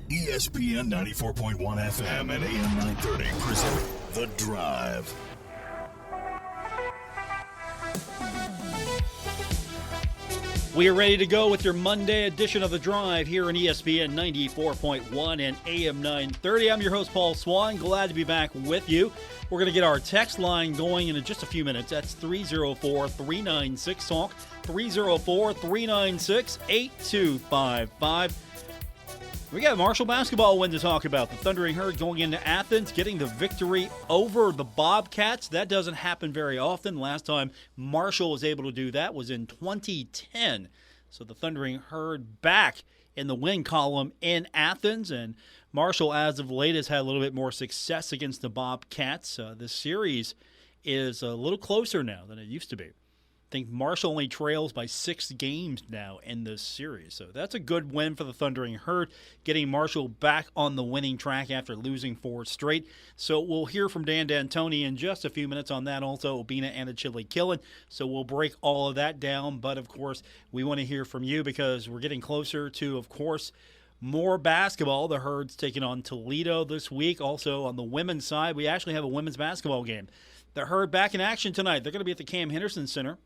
ESPN 94.1 FM and AM 930 present The Drive. We are ready to go with your Monday edition of The Drive here on ESPN 94.1 and AM 930. I'm your host, Paul Swann. Glad to be back with you. We're going to get our text line going in just a few minutes. That's 304-396-TALK, 304-396-8255. We got a Marshall basketball win to talk about. The Thundering Herd going into Athens, getting the victory over the Bobcats. That doesn't happen very often. Last time Marshall was able to do that was in 2010. So the Thundering Herd back in the win column in Athens. And Marshall, as of late, has had a little bit more success against the Bobcats. This series is a little closer now than it used to be. I think Marshall only trails by 6 games now in this series. So that's a good win for the Thundering Herd, getting Marshall back on the winning track after losing 4 straight. So we'll hear from Dan D'Antoni in just a few minutes on that. Also, Obina and Chili Killen. So we'll break all of that down. But, of course, we want to hear from you because we're getting closer to, of course, more basketball. The Herd's taking on Toledo this week. Also, on the women's side, we actually have a women's basketball game. The Herd back in action tonight. They're going to be at the Cam Henderson Center.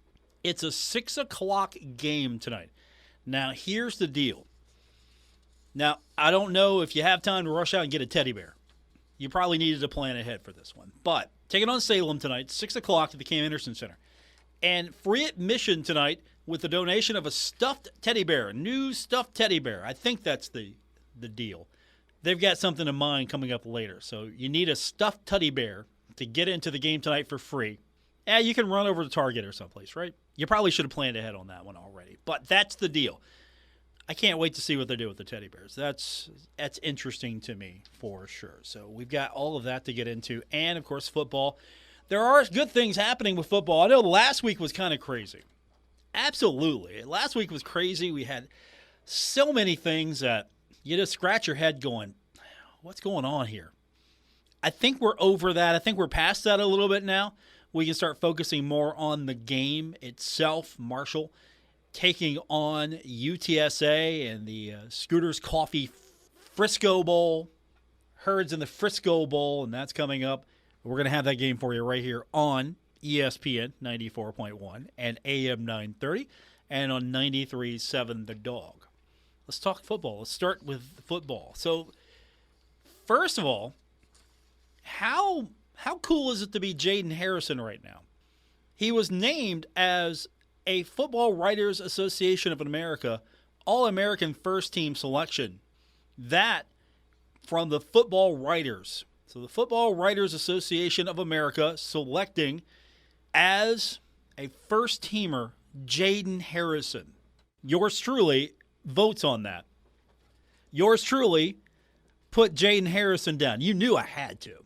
It's a 6 o'clock game tonight. Now, here's the deal. Now, I don't know if you have time to rush out and get a teddy bear. You probably needed to plan ahead for this one. But taking on Salem tonight, 6 o'clock at the Cam Henderson Center. And free admission tonight with the donation of a stuffed teddy bear, a new stuffed teddy bear. I think that's the deal. They've got something in mind coming up later. So you need a stuffed teddy bear to get into the game tonight for free. You can run over to Target or someplace, right? You probably should have planned ahead on that one already. But that's the deal. I can't wait to see what they do with the teddy bears. That's interesting to me for sure. So we've got all of that to get into. And, of course, football. There are good things happening with football. I know last week was kind of crazy. Absolutely. Last week was crazy. We had so many things that you just scratch your head going, what's going on here? I think we're over that. I think we're past that a little bit now. We can start focusing more on the game itself. Marshall taking on UTSA and the Scooters Coffee Frisco Bowl. Herds in the Frisco Bowl, and that's coming up. We're going to have that game for you right here on ESPN 94.1 and AM 930 and on 93.7 The Dog. Let's talk football. Let's start with football. So, first of all, how cool is it to be Jaden Harrison right now? He was named as a Football Writers Association of America All-American First Team selection. That from the Football Writers. So the Football Writers Association of America selecting as a first-teamer Jaden Harrison. Yours truly votes on that. Yours truly put Jaden Harrison down. You knew I had to.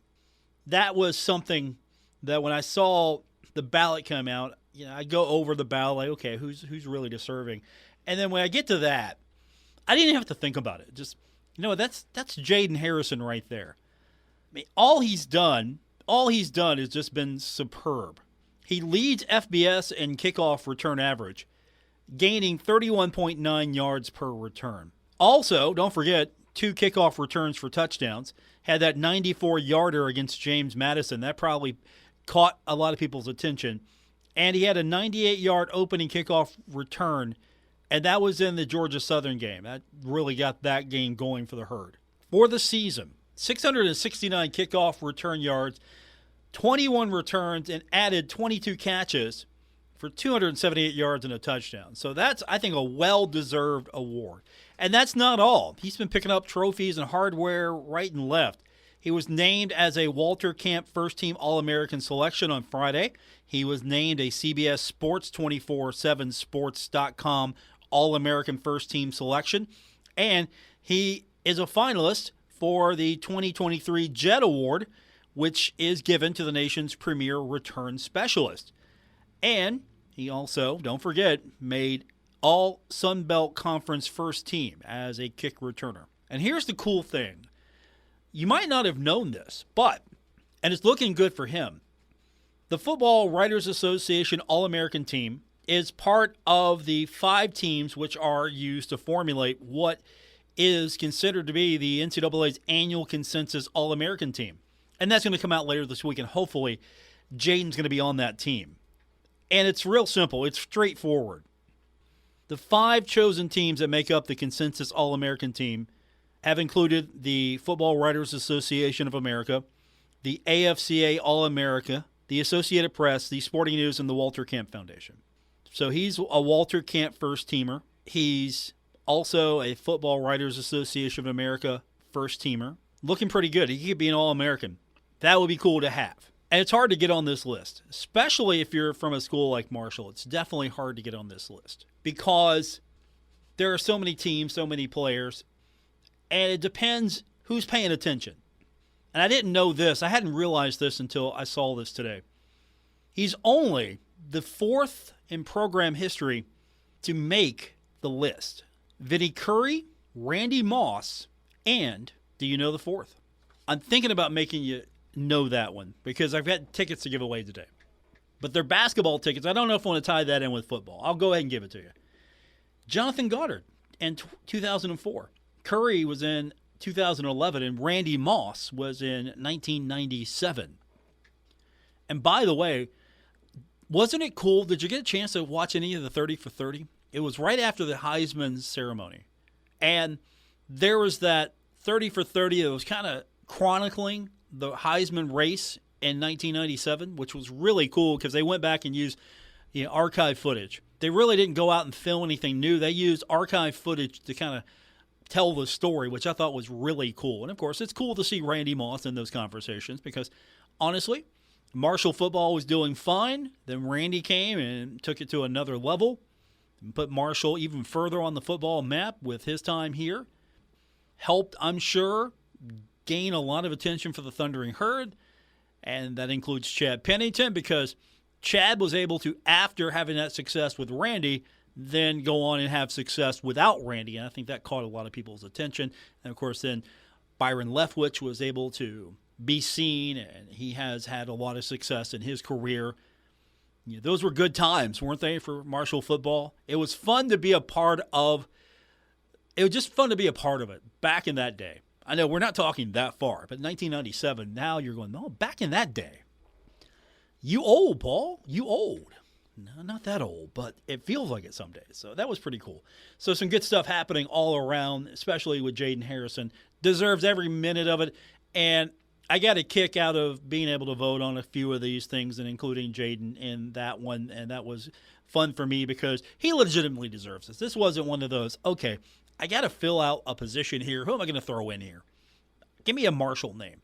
That was something that when I saw the ballot come out, I go over the ballot, like, okay, who's really deserving? And then when I get to that, I didn't even have to think about it. Just, that's Jaden Harrison right there. I mean, all he's done has just been superb. He leads FBS in kickoff return average, gaining 31.9 yards per return. Also, don't forget, 2 kickoff returns for touchdowns. Had that 94-yarder against James Madison. That probably caught a lot of people's attention. And he had a 98-yard opening kickoff return, and that was in the Georgia Southern game. That really got that game going for the Herd. For the season, 669 kickoff return yards, 21 returns, and added 22 catches for 278 yards and a touchdown. So that's, I think, a well-deserved award. And that's not all. He's been picking up trophies and hardware right and left. He was named as a Walter Camp First Team All-American selection on Friday. He was named a CBS Sports 247sports.com All-American First Team selection. And he is a finalist for the 2023 Jet Award, which is given to the nation's premier return specialist. And he also, don't forget, made All Sun Belt Conference first team as a kick returner. And here's the cool thing. You might not have known this, and it's looking good for him, the Football Writers Association All-American team is part of the 5 teams which are used to formulate what is considered to be the NCAA's annual consensus All-American team. And that's going to come out later this week, and hopefully Jaden's going to be on that team. And it's real simple. It's straightforward. The 5 chosen teams that make up the consensus All-American team have included the Football Writers Association of America, the AFCA All-America, the Associated Press, the Sporting News, and the Walter Camp Foundation. So he's a Walter Camp first-teamer. He's also a Football Writers Association of America first-teamer. Looking pretty good. He could be an All-American. That would be cool to have. And it's hard to get on this list, especially if you're from a school like Marshall. It's definitely hard to get on this list because there are so many teams, so many players, and it depends who's paying attention. And I didn't know this. I hadn't realized this until I saw this today. He's only the 4th in program history to make the list. Vinnie Curry, Randy Moss, and do you know the 4th? I'm thinking about making you know that one because I've got tickets to give away today. But they're basketball tickets. I don't know if I want to tie that in with football. I'll go ahead and give it to you. Jonathan Goddard in 2004. Curry was in 2011, and Randy Moss was in 1997. And by the way, wasn't it cool? Did you get a chance to watch any of the 30 for 30? It was right after the Heisman ceremony. And there was that 30 for 30 that was kind of chronicling the Heisman race in 1997, which was really cool because they went back and used archive footage. They really didn't go out and film anything new. They used archive footage to kind of tell the story, which I thought was really cool. And, of course, it's cool to see Randy Moss in those conversations because, honestly, Marshall football was doing fine. Then Randy came and took it to another level and put Marshall even further on the football map with his time here. Helped, I'm sure, gain a lot of attention for the Thundering Herd, and that includes Chad Pennington because Chad was able to, after having that success with Randy, then go on and have success without Randy, and I think that caught a lot of people's attention. And, of course, then Byron Leftwich was able to be seen, and he has had a lot of success in his career. Those were good times, weren't they, for Marshall football? It was fun to be a part of. It was just fun to be a part of it back in that day. I know we're not talking that far, but 1997, now you're going, no, back in that day. You old, Paul. You old. No, not that old, but it feels like it some days. So that was pretty cool. So some good stuff happening all around, especially with Jaden Harrison. Deserves every minute of it. And I got a kick out of being able to vote on a few of these things and including Jaden in that one. And that was fun for me because he legitimately deserves this. This wasn't one of those, okay, I got to fill out a position here. Who am I going to throw in here? Give me a Marshall name.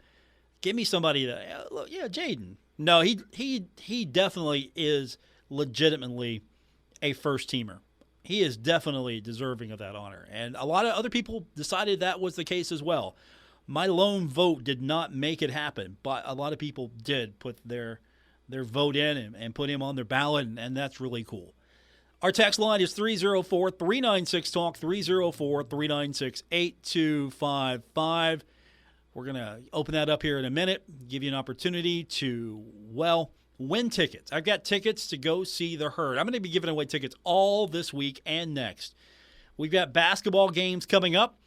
Give me somebody that, Jaden. No, he definitely is legitimately a first-teamer. He is definitely deserving of that honor. And a lot of other people decided that was the case as well. My lone vote did not make it happen, but a lot of people did put their vote in and put him on their ballot, and that's really cool. Our text line is 304-396-TALK, 304-396-8255. We're going to open that up here in a minute, give you an opportunity to, win tickets. I've got tickets to go see the Herd. I'm going to be giving away tickets all this week and next. We've got basketball games coming up,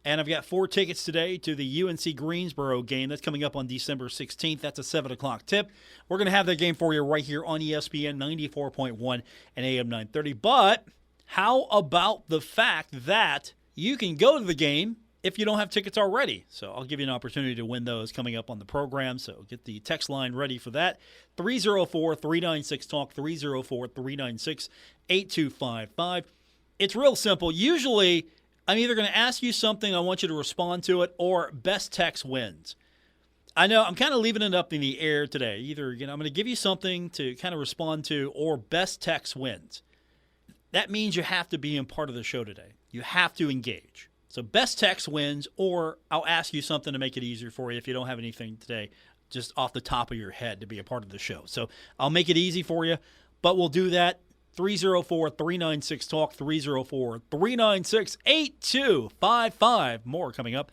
and I've got 4 tickets today to the UNC Greensboro game. That's coming up on December 16th. That's a 7 o'clock tip. We're going to have that game for you right here on ESPN 94.1 and AM 930. But how about the fact that you can go to the game if you don't have tickets already? So I'll give you an opportunity to win those coming up on the program. So get the text line ready for that. 304-396-TALK, 304-396-8255. It's real simple. Usually I'm either going to ask you something, I want you to respond to it, or best text wins. I know I'm kind of leaving it up in the air today. Either I'm going to give you something to kind of respond to, or best text wins. That means you have to be in part of the show today. You have to engage. So best text wins, or I'll ask you something to make it easier for you if you don't have anything today just off the top of your head to be a part of the show. So I'll make it easy for you, but we'll do that. 304-396-TALK, 304-396-8255. More coming up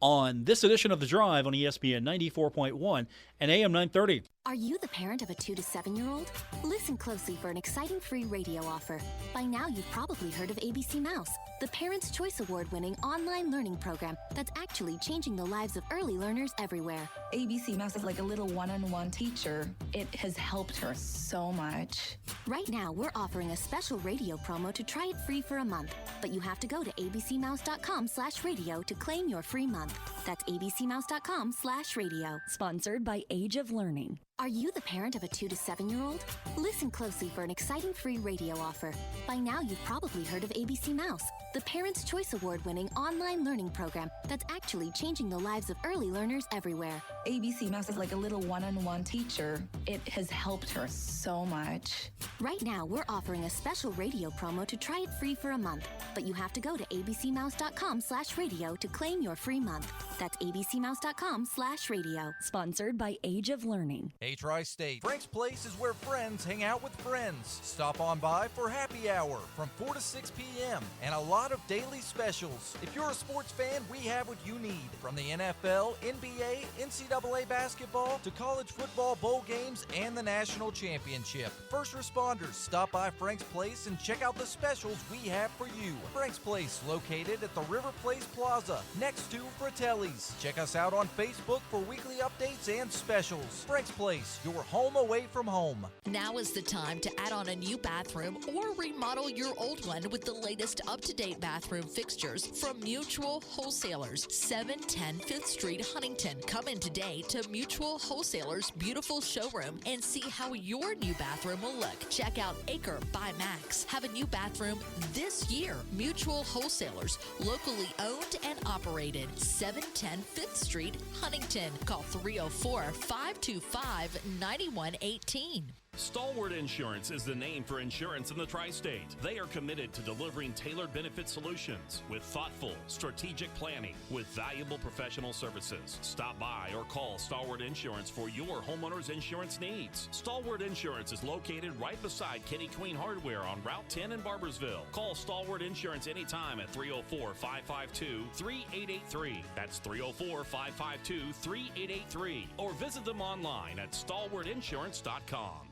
on this edition of The Drive on ESPN 94.1 and AM 930. Are you the parent of a 2 to 7-year-old? Listen closely for an exciting free radio offer. By now, you've probably heard of ABC Mouse, the Parents' Choice Award-winning online learning program that's actually changing the lives of early learners everywhere. ABC Mouse is like a little one-on-one teacher. It has helped her so much. Right now, we're offering a special radio promo to try it free for a month, but you have to go to abcmouse.com/radio to claim your free month. That's abcmouse.com/radio. Sponsored by Age of Learning. Are you the parent of a 2 to 7-year-old? Listen closely for an exciting free radio offer. By now, you've probably heard of ABC Mouse, the Parents' Choice Award-winning online learning program that's actually changing the lives of early learners everywhere. ABC Mouse is like a little one-on-one teacher. It has helped her so much. Right now, we're offering a special radio promo to try it free for a month, but you have to go to abcmouse.com/radio to claim your free month. That's abcmouse.com/radio. Sponsored by Age of Learning. Hey, Tri-State, Frank's Place is where friends hang out with friends. Stop on by for happy hour from 4 to 6 p.m. and a lot of daily specials. If you're a sports fan, we have what you need. From the NFL, NBA, NCAA basketball, to college football bowl games and the national championship. First responders, stop by Frank's Place and check out the specials we have for you. Frank's Place, located at the River Place Plaza, next to Fratelli's. Check us out on Facebook for weekly updates and specials. Frank's Place, your home away from home. Now is the time to add on a new bathroom or remodel your old one with the latest up-to-date bathroom fixtures from Mutual Wholesalers, 710 5th Street, Huntington. Come in today to Mutual Wholesalers' beautiful showroom and see how your new bathroom will look. Check out Acre by Max. Have a new bathroom this year. Mutual Wholesalers, locally owned and operated, 710 5th Street, Huntington. Call 304-525-9118. Stalwart Insurance is the name for insurance in the Tri-State. They are committed to delivering tailored benefit solutions with thoughtful, strategic planning with valuable professional services. Stop by or call Stalwart Insurance for your homeowner's insurance needs. Stalwart Insurance is located right beside Kenny Queen Hardware on Route 10 in Barbersville. Call Stalwart Insurance anytime at 304-552-3883. That's 304-552-3883. Or visit them online at stalwartinsurance.com.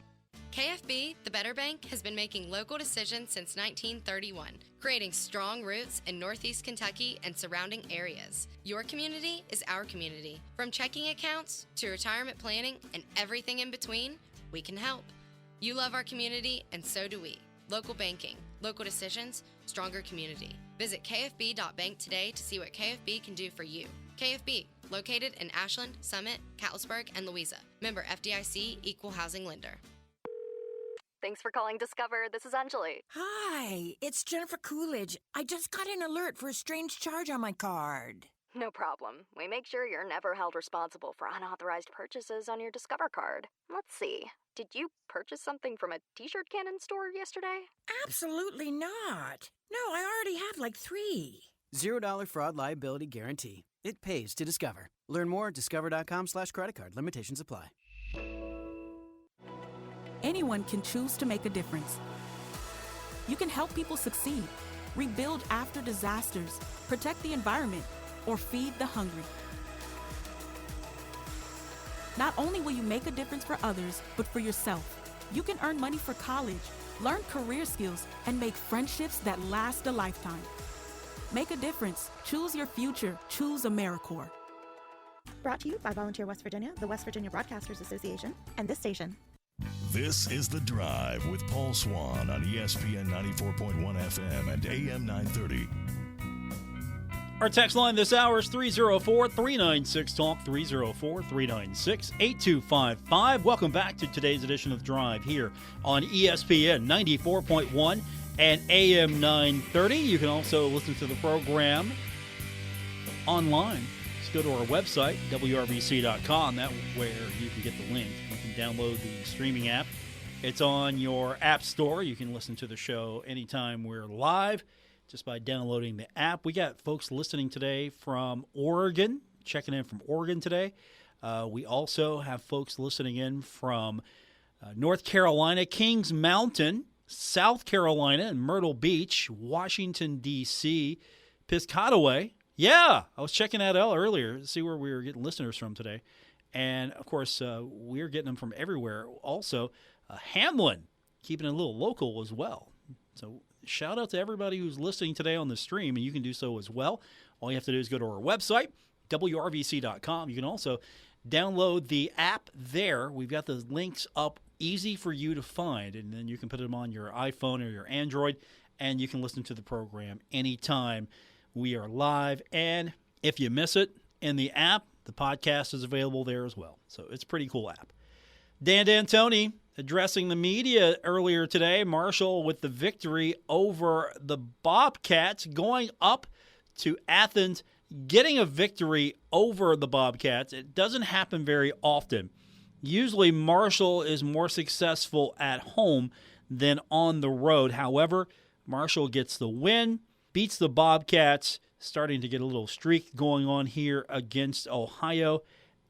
KFB, the Better Bank, has been making local decisions since 1931, creating strong roots in Northeast Kentucky and surrounding areas. Your community is our community. From checking accounts to retirement planning and everything in between, we can help. You love our community, and so do we. Local banking, local decisions, stronger community. Visit kfb.bank today to see what KFB can do for you. KFB, located in Ashland, Summit, Catlettsburg, and Louisa. Member FDIC, Equal Housing Lender. Thanks for calling Discover. This is Anjali. Hi, it's Jennifer Coolidge. I just got an alert for a strange charge on my card. No problem. We make sure you're never held responsible for unauthorized purchases on your Discover card. Let's see. Did you purchase something from a t-shirt cannon store yesterday? Absolutely not. No, I already have like 3. $0 fraud liability guarantee. It pays to Discover. Learn more at discover.com/credit card. Limitations apply. Anyone can choose to make a difference. You can help people succeed, rebuild after disasters, protect the environment, or feed the hungry. Not only will you make a difference for others, but for yourself. You can earn money for college, learn career skills, and make friendships that last a lifetime. Make a difference. Choose your future. Choose AmeriCorps. Brought to you by Volunteer West Virginia, the West Virginia Broadcasters Association, and this station. This is The Drive with Paul Swann on ESPN 94.1 FM and AM 930. Our text line this hour is 304-396-TALK, 304-396-8255. Welcome back to today's edition of Drive here on ESPN 94.1 and AM 930. You can also listen to the program online. Just go to our website, WRBC.com. That's where you can get the link. You can download the streaming app. It's on your app store. You can listen to the show anytime we're live just by downloading the app. We got folks listening today from Oregon, checking in from Oregon today. We also have folks listening in from North Carolina, Kings Mountain, South Carolina, and Myrtle Beach, Washington, D.C., Piscataway. Yeah, I was checking that out earlier to see where we were getting listeners from today. And, of course, we're getting them from everywhere. Also, Hamlin, keeping it a little local as well. So shout out to everybody who's listening today on the stream, and you can do so as well. All you have to do is go to our website, WRVC.com. You can also download the app there. We've got the links up easy for you to find, and then you can put them on your iPhone or your Android, and you can listen to the program anytime we are live. And if you miss it in the app, the podcast is available there as well. So it's a pretty cool app. Dan D'Antoni addressing the media earlier today. Marshall with the victory over the Bobcats, going up to Athens, getting a victory over the Bobcats. It doesn't happen very often. Usually Marshall is more successful at home than on the road. However, Marshall gets the win, beats the Bobcats, starting to get a little streak going on here against Ohio.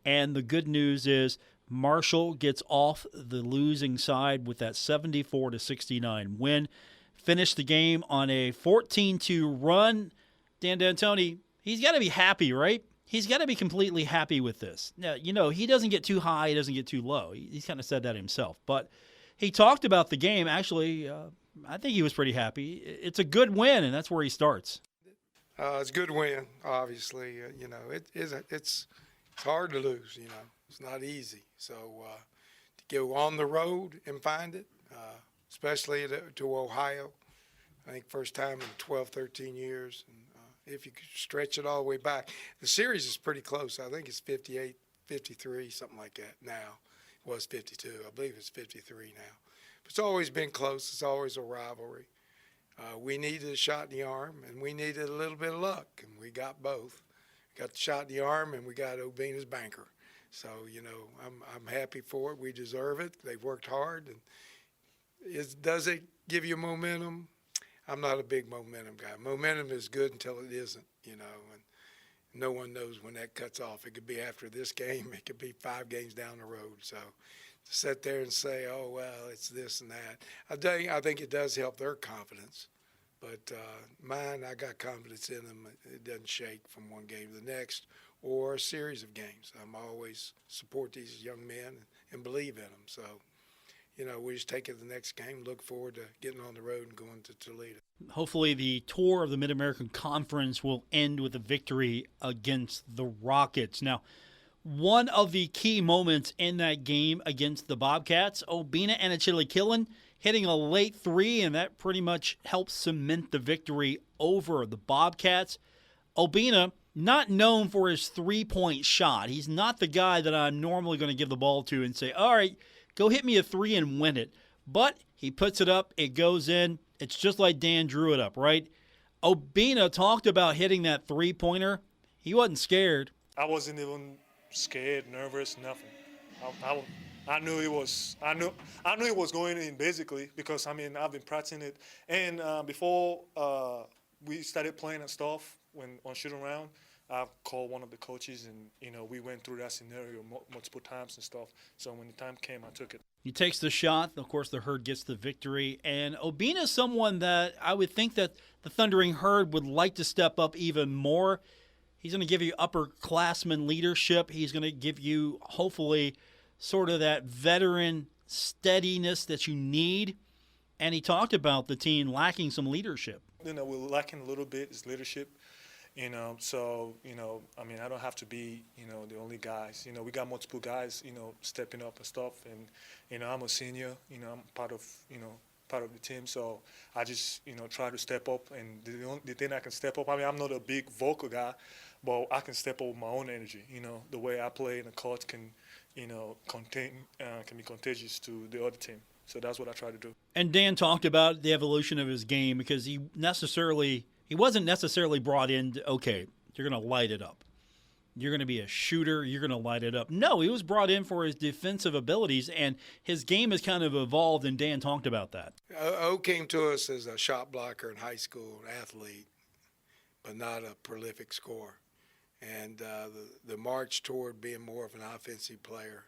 And the good news is Marshall gets off the losing side with that 74-69 win. Finished the game on a 14-2 run. Dan D'Antoni, he's got to be happy, right? He's got to be completely happy with this. Now, he doesn't get too high, he doesn't get too low. He's kind of said that himself. But he talked about the game. Actually, I think he was pretty happy. It's a good win, and that's where he starts. It's a good win, obviously. It's hard to lose, It's not easy. So to go on the road and find it, especially to Ohio, I think first time in 12, 13 years. And if you could stretch it all the way back. The series is pretty close. I think it's 58, 53, something like that now. It was 52. I believe it's 53 now. But it's always been close. It's always a rivalry. We needed a shot in the arm, and we needed a little bit of luck, and we got both. Got the shot in the arm, and we got Obina's banker. So, I'm happy for it. We deserve it. They've worked hard. And does it give you momentum? I'm not a big momentum guy. Momentum is good until it isn't, and no one knows when that cuts off. It could be after this game. It could be 5 games down the road. So to sit there and say, oh, well, it's this and that, I think it does help their confidence. But mine, I got confidence in them. It doesn't shake from one game to the next or a series of games. I'm always support these young men and believe in them. So, we just take it to the next game, look forward to getting on the road and going to Toledo. Hopefully the tour of the Mid-American Conference will end with a victory against the Rockets. Now, one of the key moments in that game against the Bobcats, Obina and Achille hitting a late three, and that pretty much helps cement the victory over the Bobcats. Obina, not known for his three-point shot. He's not the guy that I'm normally going to give the ball to and say, all right, go hit me a three and win it. But he puts it up, it goes in. It's just like Dan drew it up, right? Obina talked about hitting that three-pointer. He wasn't scared. I wasn't even scared, nervous, nothing. I knew it was. I knew it was going in basically because I've been practicing it. And before we started playing and stuff, on shooting around, I called one of the coaches, and we went through that scenario multiple times and stuff. So when the time came, I took it. He takes the shot. Of course, the Herd gets the victory. And Obina is someone that I would think that the Thundering Herd would like to step up even more. He's going to give you upperclassman leadership. He's going to give you, hopefully, sort of that veteran steadiness that you need. And he talked about the team lacking some leadership. We're lacking a little bit is leadership. So, I don't have to be, the only guys. We got multiple guys, stepping up and stuff. And, I'm a senior, I'm part of the team. So I just, try to step up. And the thing I can step up, I'm not a big vocal guy, but I can step up with my own energy. The way I play in the court can, can be contagious to the other team. So that's what I try to do. And Dan talked about the evolution of his game because he wasn't necessarily brought in, okay, you're going to light it up. You're going to be a shooter. You're going to light it up. No, he was brought in for his defensive abilities, and his game has kind of evolved, and Dan talked about that. O came to us as a shot blocker in high school, an athlete, but not a prolific scorer. And the march toward being more of an offensive player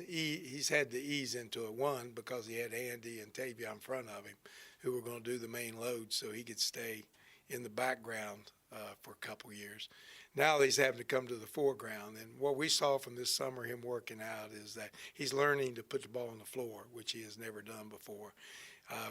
he's had to ease into it, one, because he had Andy and Tavia in front of him who were going to do the main load so he could stay in the background for a couple years. Now he's having to come to the foreground. And what we saw from this summer, him working out, is that he's learning to put the ball on the floor, which he has never done before.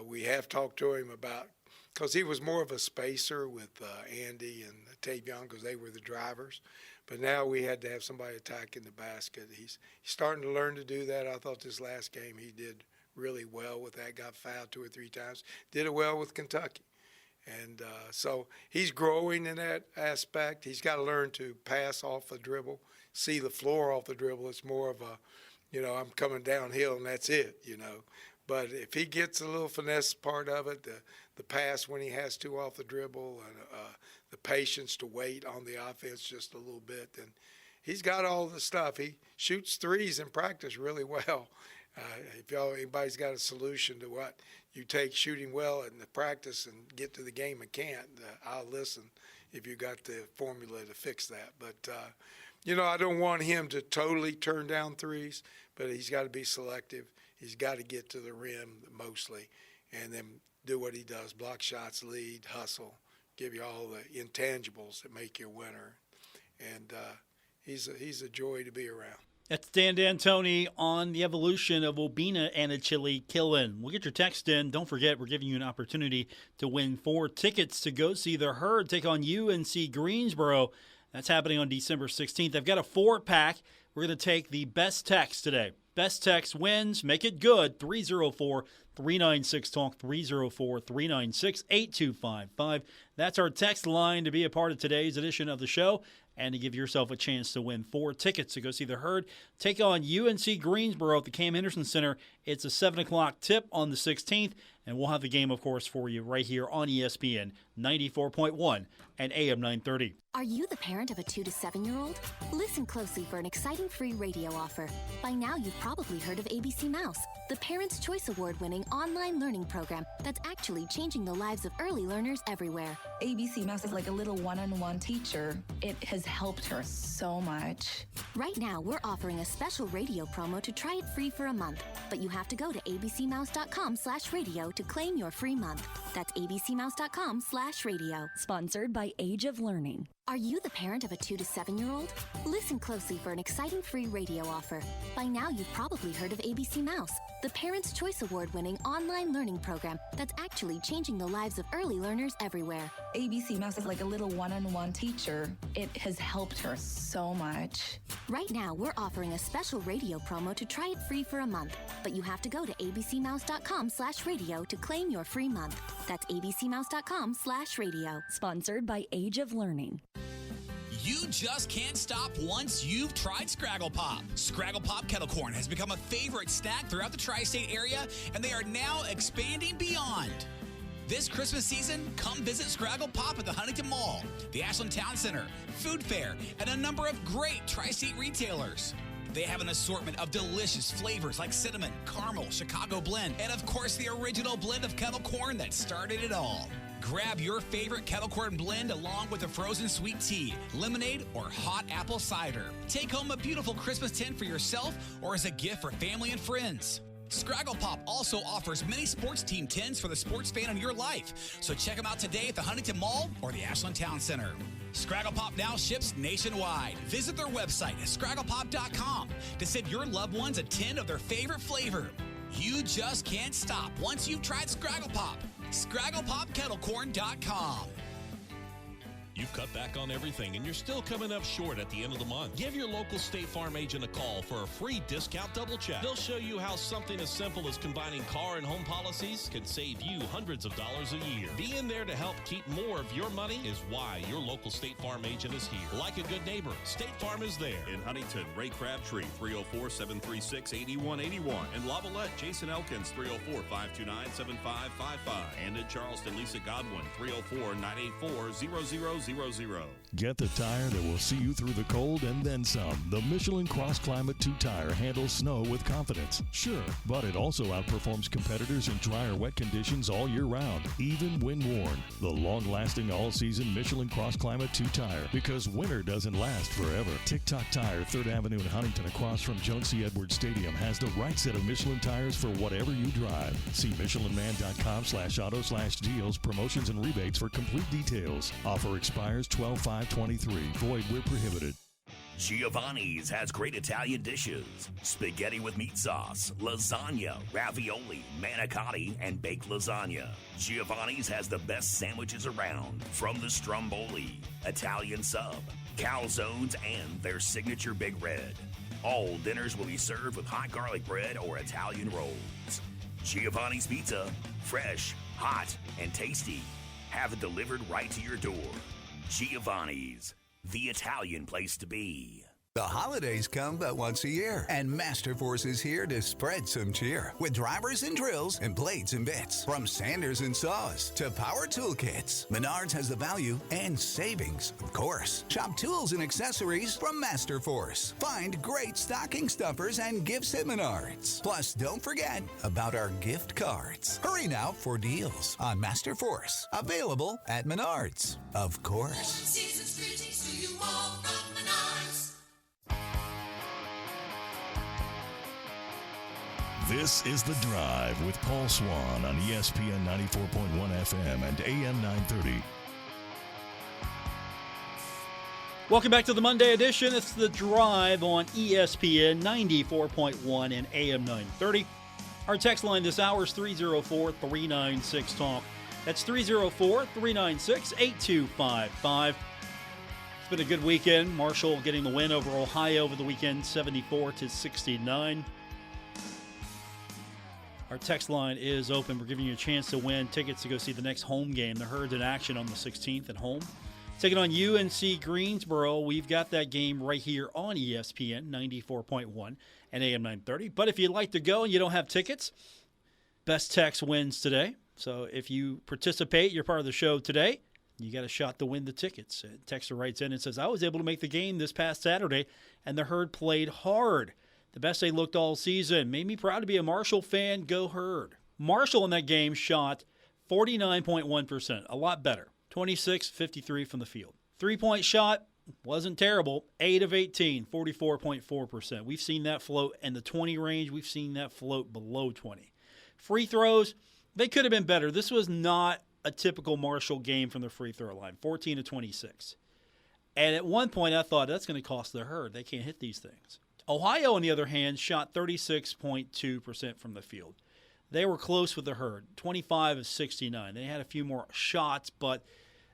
We have talked to him about, because he was more of a spacer with Andy and Tavion, because they were the drivers. But now we had to have somebody attacking the basket. He's starting to learn to do that. I thought this last game he did really well with that. Got fouled 2 or 3 times. Did it well with Kentucky. And so he's growing in that aspect. He's got to learn to pass off the dribble, see the floor off the dribble. It's more of a, I'm coming downhill and that's it, But if he gets a little finesse part of it, the pass when he has to off the dribble, and the patience to wait on the offense just a little bit, then he's got all the stuff. He shoots threes in practice really well. If anybody's got a solution to what you take shooting well in the practice and get to the game and can't, I'll listen if you got the formula to fix that. But, I don't want him to totally turn down threes, but he's got to be selective. He's got to get to the rim mostly and then do what he does, block shots, lead, hustle, give you all the intangibles that make you a winner. And he's a joy to be around. That's Dan D'Antoni on the evolution of Obinna and Achille Killen. We'll get your text in. Don't forget, we're giving you an opportunity to win 4 tickets to go see the Herd take on UNC Greensboro. That's happening on December 16th. I've got a 4-pack. We're going to take the best text today. Best text wins. Make it good. 304-396-TALK, 304-396-8255. That's our text line to be a part of today's edition of the show and to give yourself a chance to win 4 tickets to go see the Herd take on UNC Greensboro at the Cam Henderson Center. It's a 7 o'clock tip on the 16th, and we'll have the game, of course, for you right here on ESPN 94.1 and AM 930. Are you the parent of a 2 to 7-year-old? Listen closely for an exciting free radio offer. By now, you've probably heard of ABC Mouse, the Parents' Choice Award-winning online learning program that's actually changing the lives of early learners everywhere. ABC Mouse is like a little one-on-one teacher. It has helped her so much. Right now, we're offering a special radio promo to try it free for a month, but you have to go to abcmouse.com/radio to claim your free month. That's abcmouse.com/radio. Sponsored by Age of Learning. Are you the parent of a 2 to 7-year-old? Listen closely for an exciting free radio offer. By now, you've probably heard of ABC Mouse, the Parents' Choice Award-winning online learning program that's actually changing the lives of early learners everywhere. ABC Mouse is like a little one-on-one teacher. It has helped her so much. Right now, we're offering a special radio promo to try it free for a month, but you have to go to abcmouse.com/radio to claim your free month. That's abcmouse.com/radio. Sponsored by Age of Learning. You just can't stop once you've tried Scraggle Pop. Scraggle Pop kettle corn has become a favorite snack throughout the tri-state area, and they are now expanding beyond. This Christmas season, come visit Scraggle Pop at the Huntington Mall, the Ashland Town Center, Food Fair, and a number of great tri-state retailers. They have an assortment of delicious flavors like cinnamon, caramel, Chicago blend, and of course the original blend of kettle corn that started it all. Grab your favorite kettle corn blend along with a frozen sweet tea, lemonade, or hot apple cider. Take home a beautiful Christmas tin for yourself or as a gift for family and friends. Scraggle Pop also offers many sports team tins for the sports fan in your life. So check them out today at the Huntington Mall or the Ashland Town Center. Scraggle Pop now ships nationwide. Visit their website at scragglepop.com to send your loved ones a tin of their favorite flavor. You just can't stop once you've tried Scraggle Pop. ScragglePopKettlecorn.com. You've cut back on everything and you're still coming up short at the end of the month. Give your local State Farm agent a call for a free discount double check. They'll show you how something as simple as combining car and home policies can save you hundreds of dollars a year. Being there to help keep more of your money is why your local State Farm agent is here. Like a good neighbor, State Farm is there. In Huntington, Ray Crabtree, 304-736-8181. In Lavalette, Jason Elkins, 304-529-7555. And in Charleston, Lisa Godwin, 304-984-0000. Get the tire that will see you through the cold and then some. The Michelin Cross Climate 2 tire handles snow with confidence. Sure, but it also outperforms competitors in dry or wet conditions all year round, even when worn. The long-lasting all-season Michelin Cross Climate 2 tire, because winter doesn't last forever. TikTok Tire, 3rd Avenue in Huntington, across from Joan C. Edwards Stadium, has the right set of Michelin tires for whatever you drive. See MichelinMan.com/auto/deals, promotions and rebates for complete details. Offer expired expires 12/5/23. Void where prohibited. Giovanni's has great Italian dishes. Spaghetti with meat sauce, lasagna, ravioli, manicotti, and baked lasagna. Giovanni's has the best sandwiches around, from the stromboli, Italian sub, calzones, and their signature Big Red. All dinners will be served with hot garlic bread or Italian rolls. Giovanni's Pizza, fresh, hot, and tasty. Have it delivered right to your door. Giovanni's, the Italian place to be. The holidays come but once a year, and Masterforce is here to spread some cheer with drivers and drills and blades and bits. From sanders and saws to power tool kits, Menards has the value and savings, of course. Shop tools and accessories from Masterforce. Find great stocking stuffers and gifts at Menards. Plus, don't forget about our gift cards. Hurry now for deals on Masterforce. Available at Menards, of course. Season's greetings to you all from Menards. This is The Drive with Paul Swann on ESPN 94.1 FM and AM 930. Welcome back to the Monday edition. It's The Drive on ESPN 94.1 and AM 930. Our text line this hour is 304-396-TALK. That's 304-396-8255. It's been a good weekend. Marshall getting the win over Ohio over the weekend, 74-69. Our text line is open. We're giving you a chance to win tickets to go see the next home game. The Herd's in action on the 16th at home. Taking on UNC Greensboro. We've got that game right here on ESPN 94.1 and AM 930. But if you'd like to go and you don't have tickets, best text wins today. So if you participate, you're part of the show today, you got a shot to win the tickets. A texter writes in and says, I was able to make the game this past Saturday, and the Herd played hard. The best they looked all season. Made me proud to be a Marshall fan. Go Herd. Marshall in that game shot 49.1%. A lot better. 26-53 from the field. Three-point shot wasn't terrible. 8 of 18, 44.4%. We've seen that float in the 20 range. We've seen that float below 20. Free throws, they could have been better. This was not a typical Marshall game from the free throw line. 14 of 26. And at one point I thought that's going to cost the Herd. They can't hit these things. Ohio, on the other hand, shot 36.2% from the field. They were close with the Herd, 25 of 69. They had a few more shots, but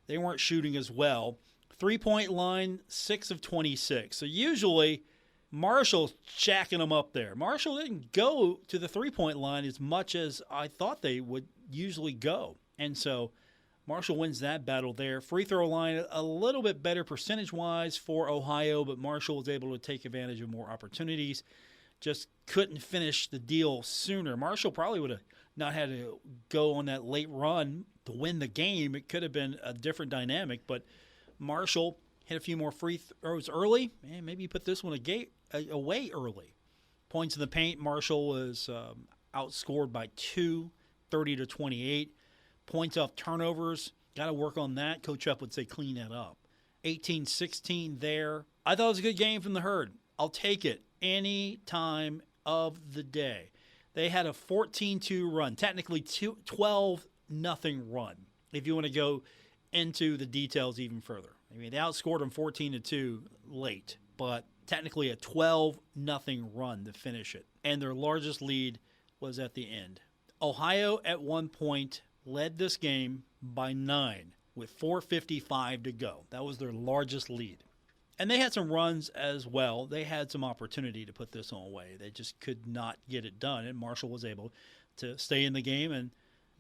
they weren't shooting as well. Three-point line, 6 of 26. So usually Marshall's jacking them up there. Marshall didn't go to the three-point line as much as I thought they would usually go. And so Marshall wins that battle there. Free throw line a little bit better percentage-wise for Ohio, but Marshall was able to take advantage of more opportunities. Just couldn't finish the deal sooner. Marshall probably would have not had to go on that late run to win the game. It could have been a different dynamic, but Marshall hit a few more free throws early. Man, maybe you put this one away early. Points in the paint, Marshall was outscored by 2, 30-28. Points off turnovers, got to work on that. Coach Up would say clean that up. 18-16 there. I thought it was a good game from the Herd. I'll take it any time of the day. They had a 14-2 run, technically 12-0 run, if you want to go into the details even further. I mean, they outscored them 14-2 late, but technically a 12-0 run to finish it. And their largest lead was at the end. Ohio at one point led this game by 9 with 4:55 to go. That was their largest lead. And they had some runs as well. They had some opportunity to put this one away. They just could not get it done, and Marshall was able to stay in the game and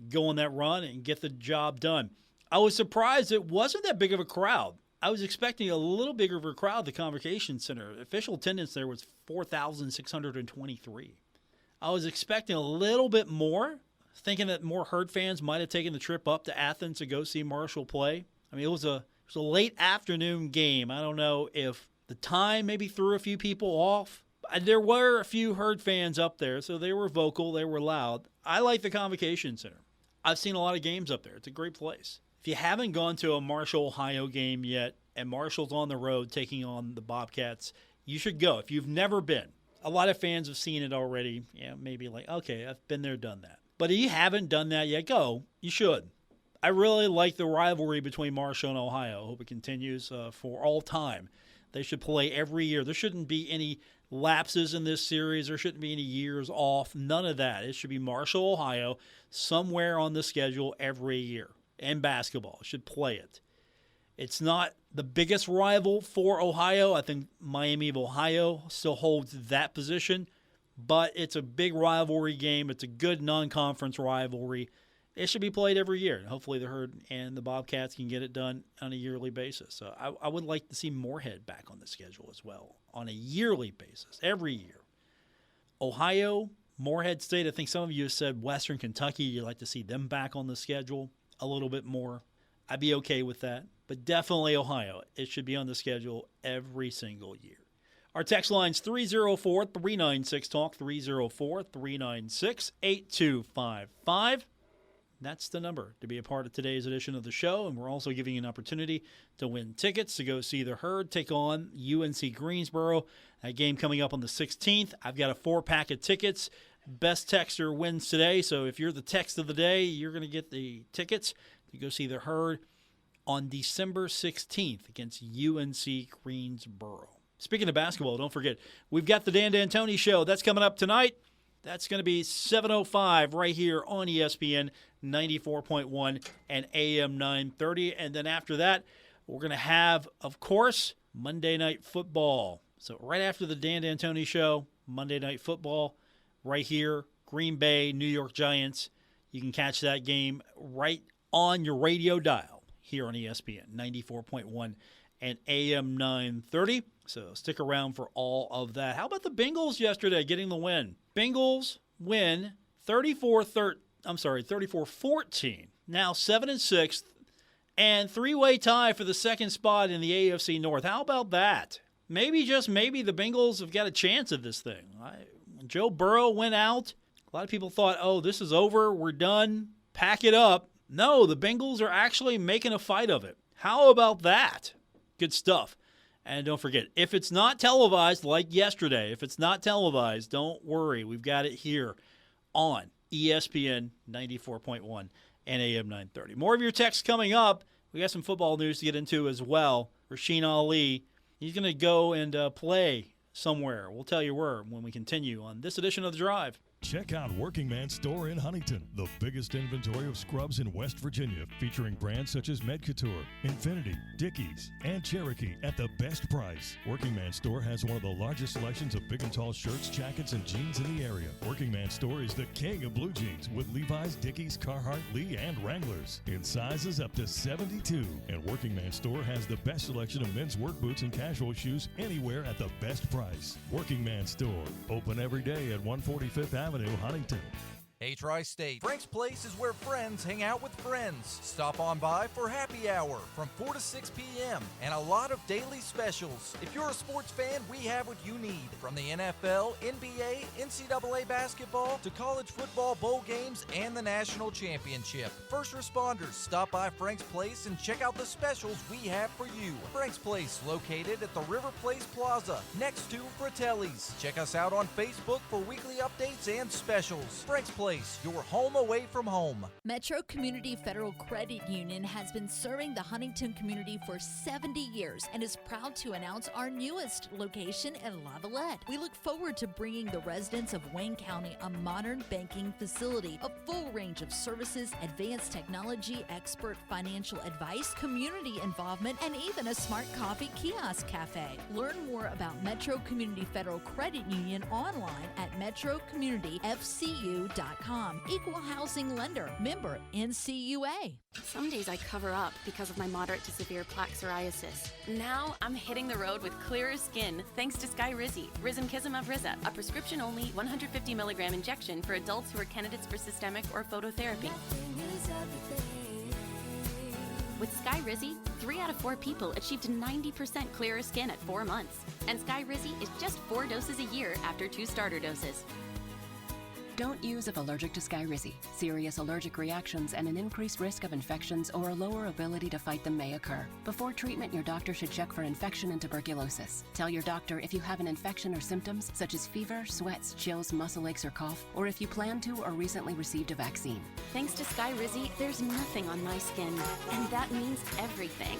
go on that run and get the job done. I was surprised it wasn't that big of a crowd. I was expecting a little bigger of a crowd at the Convocation Center. Official attendance there was 4,623. I was expecting a little bit more, thinking that more Herd fans might have taken the trip up to Athens to go see Marshall play. I mean, it was a late afternoon game. I don't know if the time maybe threw a few people off. There were a few Herd fans up there, so they were vocal, they were loud. I like the Convocation Center. I've seen a lot of games up there. It's a great place. If you haven't gone to a Marshall, Ohio game yet, and Marshall's on the road taking on the Bobcats, you should go. If you've never been, a lot of fans have seen it already. Yeah, maybe like, okay, I've been there, done that. But if you haven't done that yet, go. You should. I really like the rivalry between Marshall and Ohio. I hope it continues for all time. They should play every year. There shouldn't be any lapses in this series. There shouldn't be any years off. None of that. It should be Marshall, Ohio, somewhere on the schedule every year. And basketball should play it. It's not the biggest rival for Ohio. I think Miami of Ohio still holds that position. But it's a big rivalry game. It's a good non-conference rivalry. It should be played every year. Hopefully the Herd and the Bobcats can get it done on a yearly basis. So I would like to see Moorhead back on the schedule as well on a yearly basis, every year. Ohio, Moorhead State, I think some of you have said Western Kentucky, you'd like to see them back on the schedule a little bit more. I'd be okay with that. But definitely Ohio. It should be on the schedule every single year. Our text line's 304-396-TALK, 304-396-8255. That's the number to be a part of today's edition of the show, and we're also giving you an opportunity to win tickets to go see the Herd take on UNC Greensboro. That game coming up on the 16th. I've got a 4-pack of tickets. Best texter wins today, so if you're the text of the day, you're going to get the tickets to go see the Herd on December 16th against UNC Greensboro. Speaking of basketball, don't forget, we've got the Dan D'Antoni Show. That's coming up tonight. That's going to be 7:05 right here on ESPN 94.1 and AM 930. And then after that, we're going to have, of course, Monday Night Football. So right after the Dan D'Antoni Show, Monday Night Football, right here, Green Bay, New York Giants. You can catch that game right on your radio dial here on ESPN 94.1 and AM 930. So stick around for all of that. How about the Bengals yesterday getting the win? Bengals win 34-14. Now 7-6 and three-way tie for the second spot in the AFC North. How about that? Maybe, just maybe, the Bengals have got a chance at this thing. When Joe Burrow went out, a lot of people thought, oh, this is over, we're done, pack it up. No, the Bengals are actually making a fight of it. How about that? Good stuff. And don't forget, if it's not televised like yesterday, if it's not televised, don't worry. We've got it here on ESPN 94.1 and AM 930. More of your texts coming up. We got some football news to get into as well. Rasheen Ali, he's going to go and play somewhere. We'll tell you where when we continue on this edition of The Drive. Check out Working Man Store in Huntington, the biggest inventory of scrubs in West Virginia, featuring brands such as Medcouture, Infinity, Dickies, and Cherokee at the best price. Working Man Store has one of the largest selections of big and tall shirts, jackets, and jeans in the area. Working Man Store is the king of blue jeans with Levi's, Dickies, Carhartt, Lee, and Wranglers in sizes up to 72. And Working Man Store has the best selection of men's work boots and casual shoes anywhere at the best price. Working Man Store, open every day at 145th Avenue, Huntington. Hey, Tri-State, Frank's Place is where friends hang out with friends. Stop on by for happy hour from 4 to 6 p.m. and a lot of daily specials. If you're a sports fan, we have what you need. From the NFL, NBA, NCAA basketball, to college football bowl games and the national championship. First responders, stop by Frank's Place and check out the specials we have for you. Frank's Place, located at the River Place Plaza, next to Fratelli's. Check us out on Facebook for weekly updates and specials. Frank's Place, your home away from home. Metro Community Federal Credit Union has been serving the Huntington community for 70 years and is proud to announce our newest location in Lavalette. We look forward to bringing the residents of Wayne County a modern banking facility, a full range of services, advanced technology, expert financial advice, community involvement, and even a smart coffee kiosk cafe. Learn more about Metro Community Federal Credit Union online at metrocommunityfcu.com. Equal housing lender. Member NCUA. Some days I cover up because of my moderate to severe plaque psoriasis. Now I'm hitting the road with clearer skin thanks to Skyrizi, Rizumkizum of Riza, a prescription-only 150 milligram injection for adults who are candidates for systemic or phototherapy. With Skyrizi, 3 out of 4 people achieved 90% clearer skin at 4 months. And Skyrizi is just 4 doses a year after 2 starter doses. Don't use if allergic to Skyrizi. Serious allergic reactions and an increased risk of infections or a lower ability to fight them may occur. Before treatment, your doctor should check for infection and tuberculosis. Tell your doctor if you have an infection or symptoms such as fever, sweats, chills, muscle aches, or cough, or if you plan to or recently received a vaccine. Thanks to Skyrizi, there's nothing on my skin, and that means everything.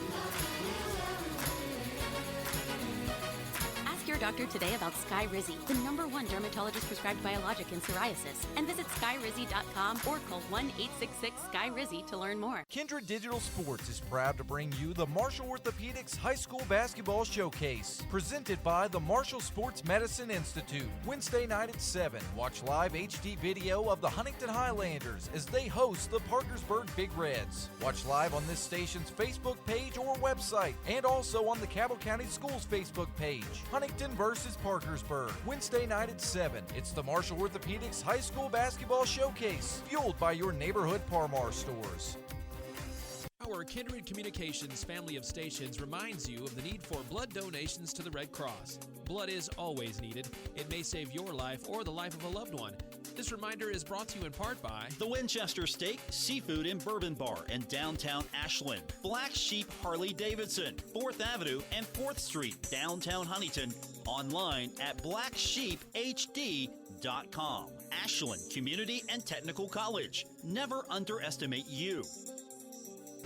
Ask your doctor today about Skyrizi, the #1 dermatologist-prescribed biologic in psoriasis, and visit skyrizi.com or call 1-866-SKY-RIZZI to learn more. Kindred Digital Sports is proud to bring you the Marshall Orthopedics High School Basketball Showcase, presented by the Marshall Sports Medicine Institute. Wednesday night at 7, watch live HD video of the Huntington Highlanders as they host the Parkersburg Big Reds. Watch live on this station's Facebook page or website, and also on the Cabell County Schools Facebook page. Huntington versus Parkersburg, Wednesday night at 7. It's the Marshall Orthopedics High School Basketball Showcase, fueled by your neighborhood Parmar stores. Our Kindred Communications family of stations reminds you of the need for blood donations to the Red Cross. Blood is always needed. It may save your life or the life of a loved one. This reminder is brought to you in part by the Winchester Steak, Seafood, and Bourbon Bar in downtown Ashland, Black Sheep Harley Davidson, 4th Avenue and 4th Street, downtown Huntington, online at blacksheephd.com. Ashland Community and Technical College. Never underestimate you.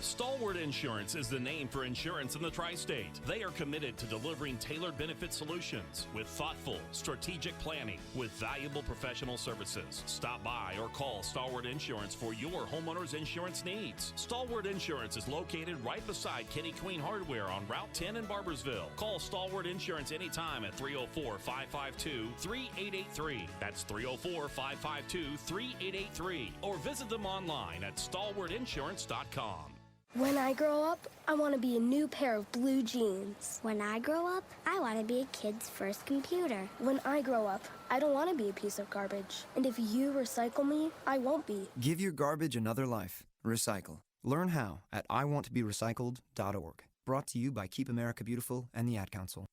Stalwart Insurance is the name for insurance in the tri-state. They are committed to delivering tailored benefit solutions with thoughtful, strategic planning with valuable professional services. Stop by or call Stalwart Insurance for your homeowner's insurance needs. Stalwart Insurance is located right beside Kenny Queen Hardware on Route 10 in Barbersville. Call Stalwart Insurance anytime at 304-552-3883. That's 304-552-3883. Or visit them online at stalwartinsurance.com. When I grow up, I want to be a new pair of blue jeans. When I grow up, I want to be a kid's first computer. When I grow up, I don't want to be a piece of garbage. And if you recycle me, I won't be. Give your garbage another life. Recycle. Learn how at iwanttoberecycled.org. Brought to you by Keep America Beautiful and the Ad Council.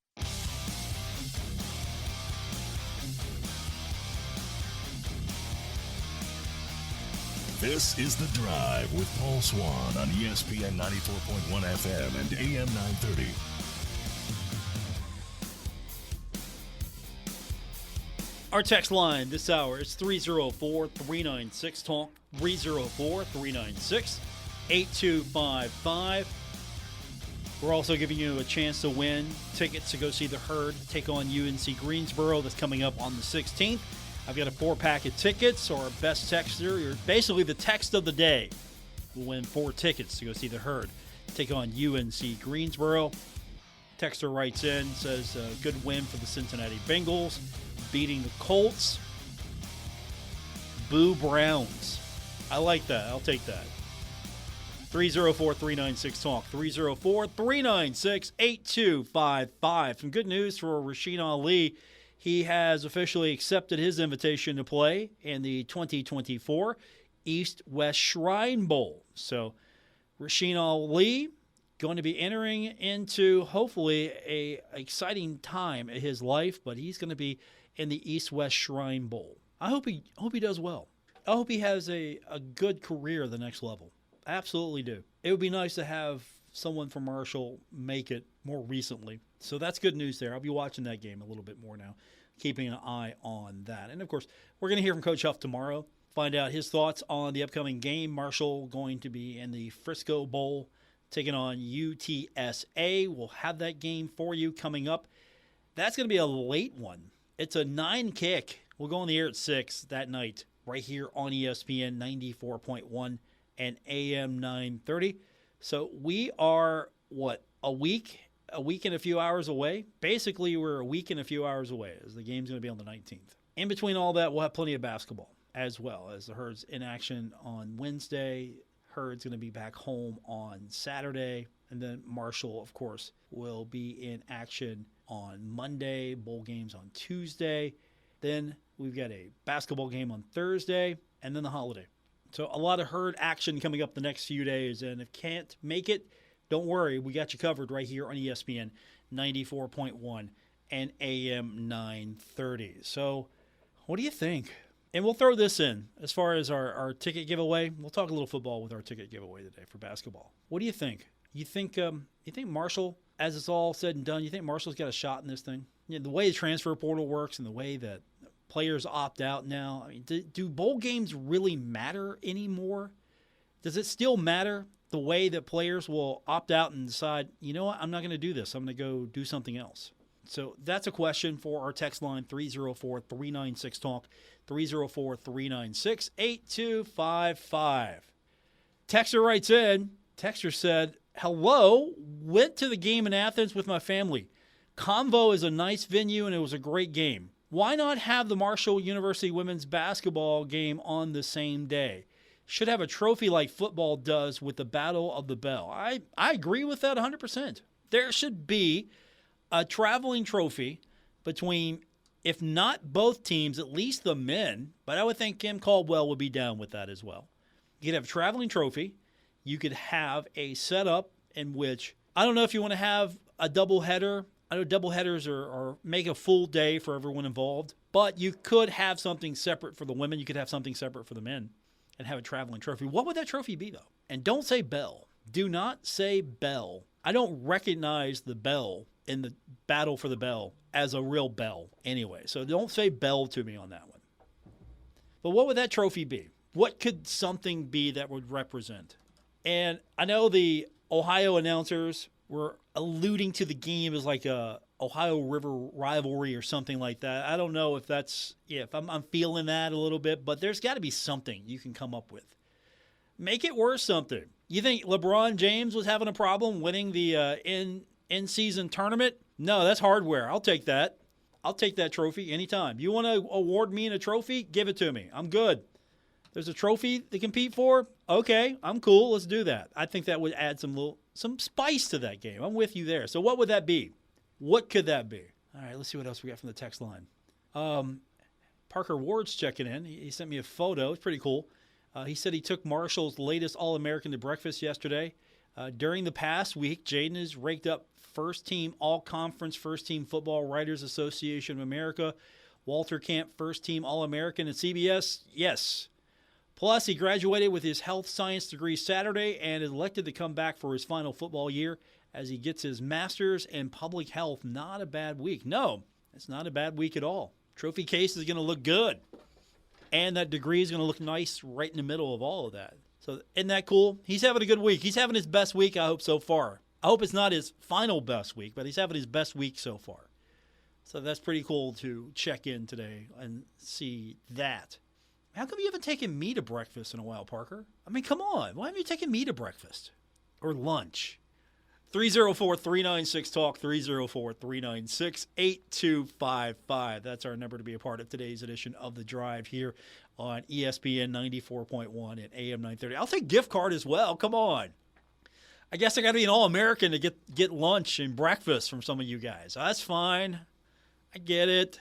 This is The Drive with Paul Swann on ESPN 94.1 FM and AM 930. Our text line this hour is 304-396-TALK, 304-396-8255. We're also giving you a chance to win tickets to go see the Herd take on UNC Greensboro. That's coming up on the 16th. I've got a 4-pack of tickets, or best texter, or basically the text of the day, will win 4 tickets to go see the Herd take on UNC Greensboro. Texter writes in, says, good win for the Cincinnati Bengals, beating the Colts. Boo Browns. I like that. I'll take that. 304-396-TALK, 304-396-8255. Some good news for Rasheen Ali. He has officially accepted his invitation to play in the 2024 East-West Shrine Bowl. So Rasheen Ali going to be entering into hopefully a exciting time in his life, but he's going to be in the East-West Shrine Bowl. I hope he does well. I hope he has a good career at the next level. I absolutely do. It would be nice to have someone from Marshall make it more recently. So that's good news there. I'll be watching that game a little bit more now, keeping an eye on that. And, of course, we're going to hear from Coach Huff tomorrow, find out his thoughts on the upcoming game. Marshall going to be in the Frisco Bowl, taking on UTSA. We'll have that game for you coming up. That's going to be a late one. It's a 9 kick. We'll go on the air at 6 that night, right here on ESPN 94.1 and AM 930. So we are, a week and a few hours away? Basically, we're a week and a few hours away, as the game's going to be on the 19th. In between all that, we'll have plenty of basketball, as well as the Herd's in action on Wednesday. Herd's going to be back home on Saturday. And then Marshall, of course, will be in action on Monday. Bowl games on Tuesday. Then we've got a basketball game on Thursday, and then the holiday. So a lot of Herd action coming up the next few days. And if can't make it, don't worry. We got you covered right here on ESPN 94.1 and AM 930. So what do you think? And we'll throw this in as far as our ticket giveaway. We'll talk a little football with our ticket giveaway today for basketball. What do you think? You think Marshall, as it's all said and done, you think Marshall's got a shot in this thing? You know, the way the transfer portal works and the way that players opt out now, I mean, do bowl games really matter anymore? Does it still matter the way that players will opt out and decide, you know what, I'm not going to do this. I'm going to go do something else. So that's a question for our text line, 304-396-TALK, 304-396-8255. Texter writes in, Texter said, hello, went to the game in Athens with my family. Convo is a nice venue and it was a great game. Why not have the Marshall University women's basketball game on the same day? Should have a trophy like football does with the Battle of the Bell. I agree with that 100%. There should be a traveling trophy between, if not both teams, at least the men. But I would think Kim Caldwell would be down with that as well. You could have a traveling trophy. You could have a setup in which, I don't know if you want to have a doubleheader. I know doubleheaders are make a full day for everyone involved. But you could have something separate for the women. You could have something separate for the men and have a traveling trophy. What would that trophy be, though? And don't say bell. Do not say bell. I don't recognize the bell in the battle for the bell as a real bell anyway. So don't say bell to me on that one. But what would that trophy be? What could something be that would represent? And I know the Ohio announcers were alluding to the game as like a Ohio River rivalry or something like that. I don't know if that's, if I'm feeling that a little bit, but there's got to be something you can come up with. Make it worth something. You think LeBron James was having a problem winning the in-season tournament? No, that's hardware. I'll take that. I'll take that trophy anytime. You want to award me in a trophy? Give it to me. I'm good. There's a trophy to compete for? Okay, I'm cool. Let's do that. I think that would add some spice to that game. I'm with you there. So what would that be? What could that be? All right, let's see what else we got from the text line. Parker Ward's checking in. He sent me a photo. It's pretty cool. He said he took Marshall's latest All-American to breakfast yesterday. During the past week, Jaden has raked up first-team All-Conference, first-team Football Writers Association of America, Walter Camp first-team All-American at CBS. Yes. Plus, he graduated with his health science degree Saturday and is elected to come back for his final football year as he gets his master's in public health. Not a bad week. No, it's not a bad week at all. Trophy case is going to look good. And that degree is going to look nice right in the middle of all of that. So isn't that cool? He's having a good week. He's having his best week, I hope, so far. I hope it's not his final best week, but he's having his best week so far. So that's pretty cool to check in today and see that. How come you haven't taken me to breakfast in a while, Parker? I mean, come on. Why haven't you taken me to breakfast or lunch? 304-396-TALK, 304-396-8255. That's our number to be a part of today's edition of The Drive here on ESPN 94.1 and AM 930. I'll take gift card as well. Come on. I guess I got to be an All-American to get lunch and breakfast from some of you guys. That's fine. I get it.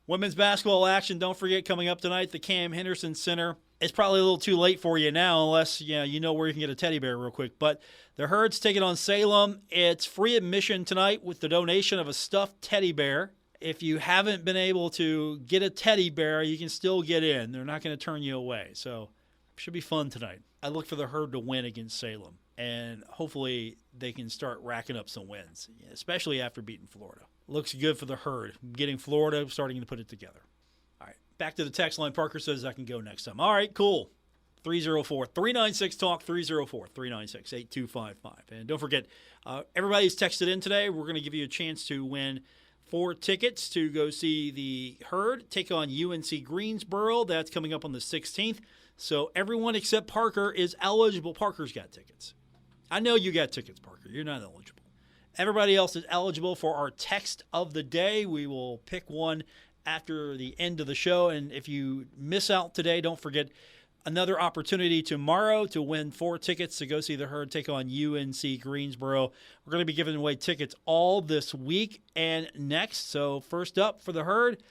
Women's basketball action, don't forget, coming up tonight, the Cam Henderson Center. It's probably a little too late for you now unless you know where you can get a teddy bear real quick. But the Herd's taking on Salem. It's free admission tonight with the donation of a stuffed teddy bear. If you haven't been able to get a teddy bear, you can still get in. They're not going to turn you away. So it should be fun tonight. I look for the Herd to win against Salem. And hopefully they can start racking up some wins, especially after beating Florida. Looks good for the Herd. Getting Florida, starting to put it together. All right, back to the text line. Parker says I can go next time. All right, cool. 304-396-TALK, 304-396-8255. And don't forget, everybody's texted in today. We're going to give you a chance to win 4 tickets to go see the Herd take on UNC Greensboro. That's coming up on the 16th. So everyone except Parker is eligible. Parker's got tickets. I know you got tickets, Parker. You're not eligible. Everybody else is eligible for our text of the day. We will pick one after the end of the show. And if you miss out today, don't forget another opportunity tomorrow to win 4 tickets to go see the Herd take on UNC Greensboro. We're going to be giving away tickets all this week and next. So first up for the Herd,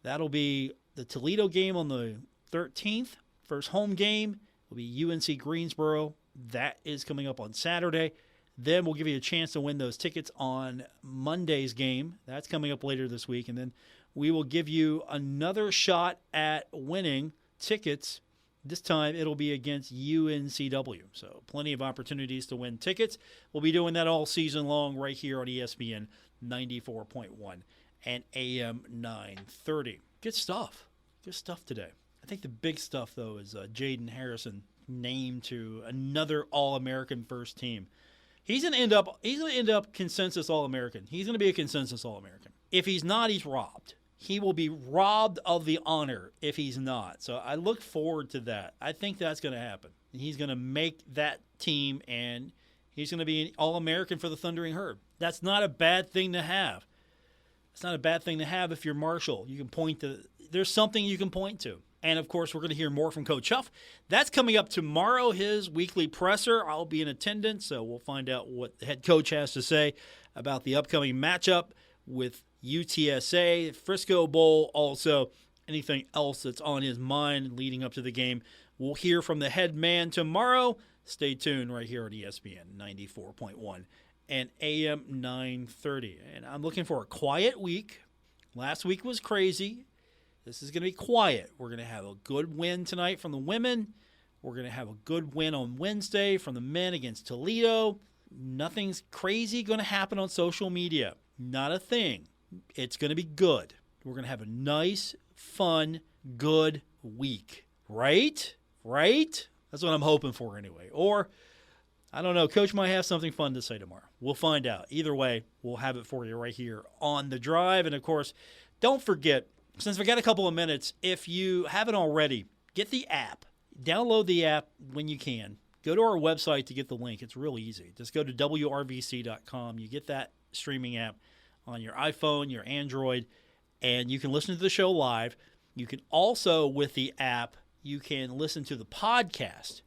that'll be the Toledo game on the 13th. First home game will be UNC Greensboro. That is coming up on Saturday. Then we'll give you a chance to win those tickets on Monday's game. That's coming up later this week. And then we will give you another shot at winning tickets. This time it'll be against UNCW. So plenty of opportunities to win tickets. We'll be doing that all season long right here on ESPN 94.1 and AM 930. Good stuff. Good stuff today. I think the big stuff, though, is Jaden Harrison named to another All-American first team. He's going to end up consensus All-American. He's going to be a consensus All-American. If he's not, he's robbed. He will be robbed of the honor if he's not. So I look forward to that. I think that's going to happen. He's going to make that team, and he's going to be an All-American for the Thundering Herd. That's not a bad thing to have. It's not a bad thing to have if you're Marshall. You can point to – there's something you can point to. And, of course, we're going to hear more from Coach Huff. That's coming up tomorrow, his weekly presser. I'll be in attendance, so we'll find out what the head coach has to say about the upcoming matchup with UTSA, Frisco Bowl, also anything else that's on his mind leading up to the game. We'll hear from the head man tomorrow. Stay tuned right here at ESPN 94.1 and AM 930. And I'm looking for a quiet week. Last week was crazy. This is going to be quiet. We're going to have a good win tonight from the women. We're going to have a good win on Wednesday from the men against Toledo. Nothing's crazy going to happen on social media. Not a thing. It's going to be good. We're going to have a nice, fun, good week. Right? Right? That's what I'm hoping for anyway. Or, I don't know, Coach might have something fun to say tomorrow. We'll find out. Either way, we'll have it for you right here on The Drive. And, of course, don't forget, since we got a couple of minutes, if you haven't already, get the app. Download the app when you can. Go to our website to get the link. It's real easy. Just go to WRVC.com. You get that streaming app on your iPhone, your Android, and you can listen to the show live. You can also, with the app, you can listen to the podcast.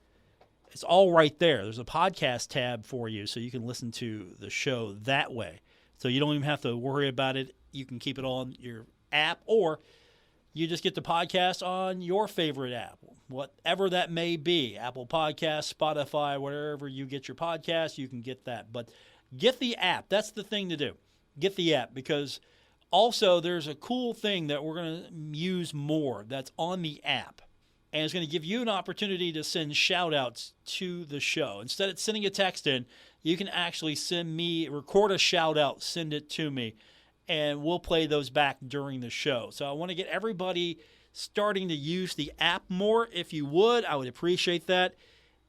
It's all right there. There's a podcast tab for you, so you can listen to the show that way. So you don't even have to worry about it. You can keep it on your app, or you just get the podcast on your favorite app, whatever that may be. Apple Podcasts, Spotify, wherever you get your podcast, you can get that. But get the app. That's the thing to do. Get the app, because also there's a cool thing that we're going to use more that's on the app. And it's going to give you an opportunity to send shout-outs to the show. Instead of sending a text in, you can actually record a shout-out, send it to me, and we'll play those back during the show. So I want to get everybody starting to use the app more. If you would, I would appreciate that.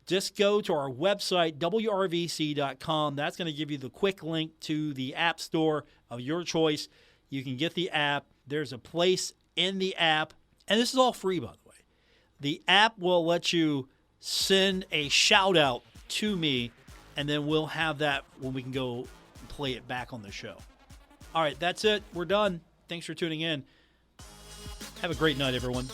Just go to our website, WRVC.com. That's going to give you the quick link to the app store of your choice. You can get the app. There's a place in the app, and this is all free, by the way. The app will let you send a shout-out to me, and then we'll have that when we can go play it back on the show. All right, that's it. We're done. Thanks for tuning in. Have a great night, everyone.